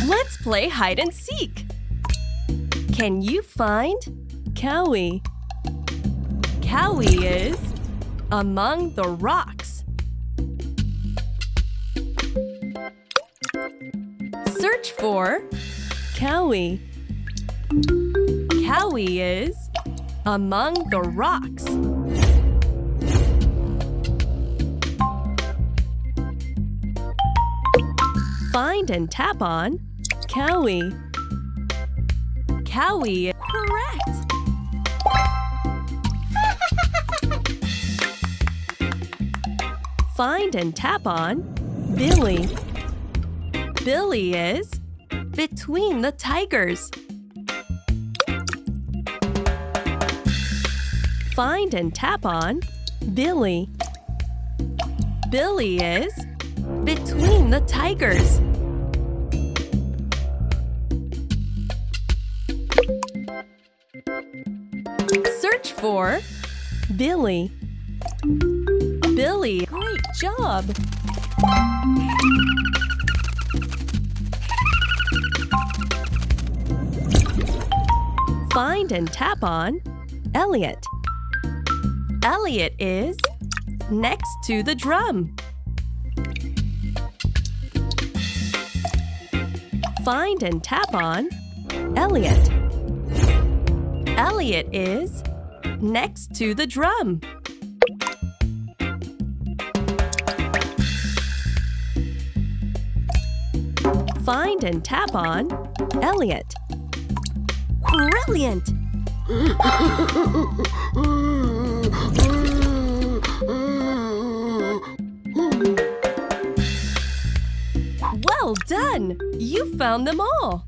Let's play hide and seek. Can you find Cowie? Cowie is among the rocks. Search for Cowie. Cowie is among the rocks. Find and tap on Cowie. Cowie is correct. Find and tap on Billy. Billy is between the tigers. Find and tap on Billy. Billy is between the tigers. Search for Billy. Billy, great job! Find and tap on Elliot. Elliot is next to the drum. Find and tap on Elliot. Elliot is next to the drum. Find and tap on Elliot. Brilliant! Well done! You found them all!